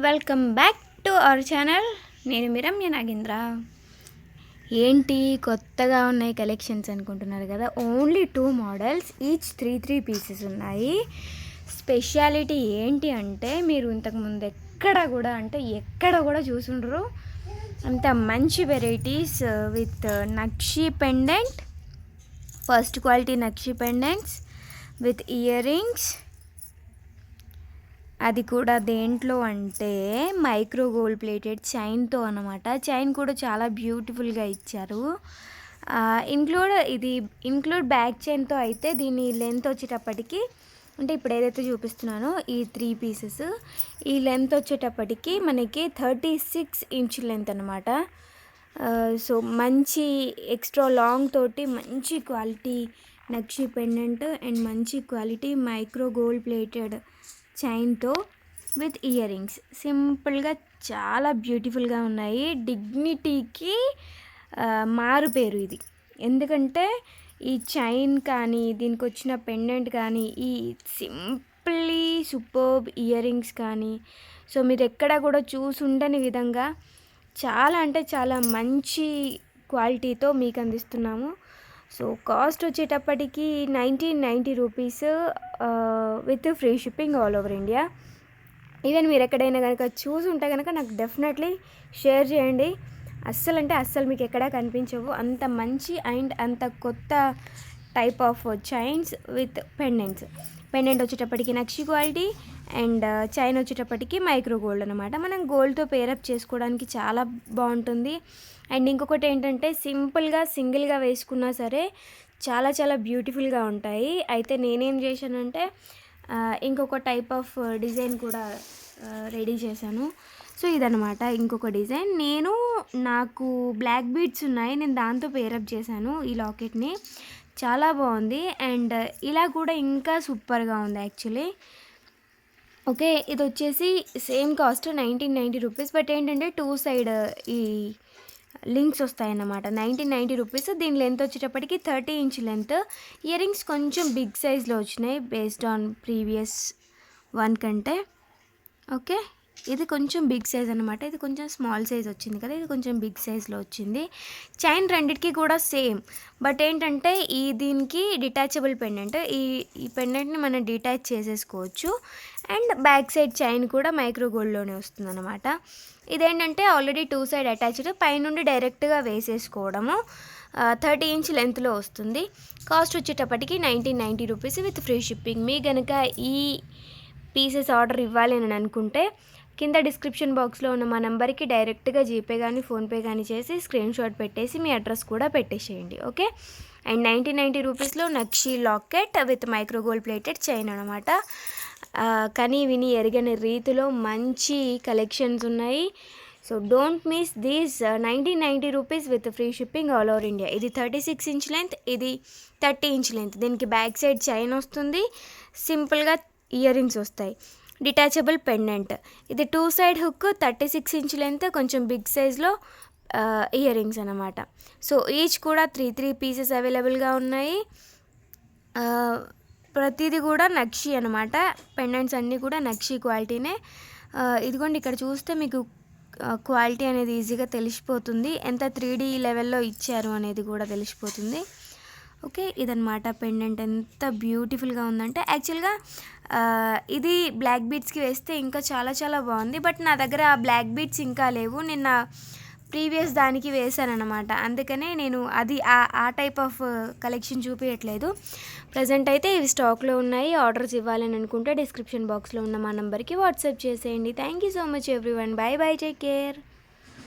Welcome back to our channel. నేను మీ రమ్య నాగేంద్ర. ఏంటి కొత్తగా ఉన్నాయి కలెక్షన్స్ అనుకుంటున్నారు కదా. ఓన్లీ 2 మోడల్స్, ఈచ్ 3 పీసెస్ ఉన్నాయి. స్పెషాలిటీ ఏంటి అంటే మీరు ఇంతకుముందు ఎక్కడ కూడా చూసుండ్రు అంత మంచి varieties with nakshi pendant, first quality nakshi pendants with ear rings. అది కూడా దేంట్లో అంటే మైక్రో గోల్డ్ ప్లేటెడ్ చైన్తో అనమాట. చైన్ కూడా చాలా బ్యూటిఫుల్గా ఇచ్చారు. ఇంక్లూడ్ బ్యాక్ చైన్తో అయితే దీని లెంత్ వచ్చేటప్పటికి, అంటే ఇప్పుడు ఏదైతే చూపిస్తున్నానో ఈ 3 పీసెస్, ఈ లెంత్ వచ్చేటప్పటికి మనకి 36 ఇంచ్ లెంత్ అనమాట. సో మంచి ఎక్స్ట్రా లాంగ్ తోటి మంచి క్వాలిటీ నక్షి పెండెంట్ అండ్ మంచి క్వాలిటీ మైక్రో గోల్డ్ ప్లేటెడ్ చైన్తో విత్ ఇయర్ రింగ్స్. సింపుల్గా చాలా బ్యూటిఫుల్గా ఉన్నాయి. డిగ్నిటీకి మారు పేరు ఇది. ఎందుకంటే ఈ చైన్ కానీ దీనికి వచ్చిన పెండెంట్ కానీ ఈ సింప్లీ సూపర్బ్ ఇయర్ రింగ్స్ కానీ సో మీరు ఎక్కడ కూడా చూసుండని విధంగా చాలా అంటే చాలా మంచి క్వాలిటీతో మీకు అందిస్తున్నాము. సో కాస్ట్ వచ్చేటప్పటికి 1990 rupees with free shipping all over India. Even మీరు ఎక్కడైనా కనుక చూసి ఉంటే కనుక నాకు డెఫినెట్లీ షేర్ చేయండి. అస్సలు మీకు ఎక్కడా కనిపించవు అంత మంచి అండ్ అంత కొత్త type of chains with pendants. Pendant వచ్చేటప్పటికి నక్షి క్వాలిటీ అండ్ చైన్ వచ్చేటప్పటికి మైక్రో గోల్డ్ అనమాట. మనం గోల్డ్తో పేరప్ చేసుకోవడానికి చాలా బాగుంటుంది. అండ్ ఇంకొకటి ఏంటంటే సింపుల్గా సింగిల్గా వేసుకున్నా సరే చాలా చాలా బ్యూటిఫుల్గా ఉంటాయి. అయితే నేనేం చేశానంటే ఇంకొక టైప్ ఆఫ్ డిజైన్ కూడా రెడీ చేశాను. సో ఇదనమాట ఇంకొక డిజైన్. నాకు బ్లాక్ బీడ్స్ ఉన్నాయి, నేను దాంతో పేరప్ చేశాను ఈ లాకెట్ని. చాలా బాగుంది అండ్ ఇలా కూడా ఇంకా సూపర్గా ఉంది యాక్చువల్లీ. ఓకే, ఇది వచ్చేసి సేమ్ కాస్ట్ 1990 రూపీస్. బట్ ఏంటంటే 2 సైడ్ ఈ లింక్స్ వస్తాయన్నమాట. 1990 రూపీస్. దీని లెంత్ వచ్చేటప్పటికి 30 ఇంచ్ లెంత్. ఇయర్ రింగ్స్ కొంచెం బిగ్ సైజ్లో వచ్చినాయి బేస్డ్ ఆన్ ప్రీవియస్ వన్ కంటే. ఓకే, ఇది కొంచెం బిగ్ సైజ్ అనమాట. ఇది కొంచెం స్మాల్ సైజ్ వచ్చింది కదా, ఇది కొంచెం బిగ్ సైజ్లో వచ్చింది. చైన్ రెండిటికి కూడా సేమ్. బట్ ఏంటంటే దీనికి డిటాచబుల్ పెండెంట్. ఈ పెండెంట్ని మనం డిటాచ్ చేసేసుకోవచ్చు. అండ్ బ్యాక్ సైడ్ చైన్ కూడా మైక్రో గోల్డ్లోనే వస్తుంది అనమాట. ఇదేంటంటే ఆల్రెడీ 2 సైడ్ అటాచ్డ్, పైనుండి డైరెక్ట్గా వేసేసుకోవడము. 30 ఇంచ్ లెంత్లో వస్తుంది. కాస్ట్ వచ్చేటప్పటికి 1990 రూపీస్ విత్ ఫ్రీ షిప్పింగ్. మీ కనుక ఈ పీసెస్ ఆర్డర్ ఇవ్వాలి అని అనుకుంటే కింద డిస్క్రిప్షన్ బాక్స్లో ఉన్న మా నెంబర్కి డైరెక్ట్గా జీపే కానీ ఫోన్పే కానీ చేసి స్క్రీన్ షాట్ పెట్టేసి మీ అడ్రస్ కూడా పెట్టేసేయండి. ఓకే, అండ్ 1990 రూపీస్లో నక్షి locket with micro gold plated chain అనమాట. కానీ విని ఎరగని రీతిలో మంచి కలెక్షన్స్ ఉన్నాయి. So don't miss these 1990 rupees with free shipping all over India. ఇది 36 ఇంచ్ లెంత్, ఇది 30 ఇంచ్ లెంత్. దీనికి బ్యాక్ సైడ్ చైన్ వస్తుంది, సింపుల్గా ఇయర్ రింగ్స్ వస్తాయి, డిటాచబుల్ పెండెంట్. ఇది 2 సైడ్ హుక్, 36 ఇంచ్ లెంత్, కొంచెం బిగ్ సైజ్లో ఇయర్ రింగ్స్ అనమాట. సో ఈచ్ కూడా 3 పీసెస్ అవైలబుల్గా ఉన్నాయి. ప్రతిదీ కూడా నక్షి అనమాట. పెండెంట్స్ అన్నీ కూడా నక్షి క్వాలిటీనే. ఇదిగోండి ఇక్కడ చూస్తే మీకు క్వాలిటీ అనేది ఈజీగా తెలిసిపోతుంది. ఎంత 3D లెవెల్లో ఇచ్చారు అనేది కూడా తెలిసిపోతుంది. ఓకే, ఇదనమాట పెండెంట్. ఎంత బ్యూటిఫుల్గా ఉందంటే యాక్చువల్గా ఇది బ్లాక్ బీడ్స్కి వేస్తే ఇంకా చాలా చాలా బాగుంది. బట్ నా దగ్గర ఆ బ్లాక్ బీడ్స్ ఇంకా లేవు, నిన్న ప్రీవియస్ దానికి వేసానమాట. అందుకనే నేను అది ఆ టైప్ ఆఫ్ కలెక్షన్ చూపించట్లేదు. ప్రజెంట్ అయితే ఇవి స్టాక్లో ఉన్నాయి. ఆర్డర్స్ ఇవ్వాలని అనుకుంటే డిస్క్రిప్షన్ బాక్స్లో ఉన్న మా నెంబర్కి వాట్సాప్ చేసేయండి. Thank you so much everyone. By by, take care.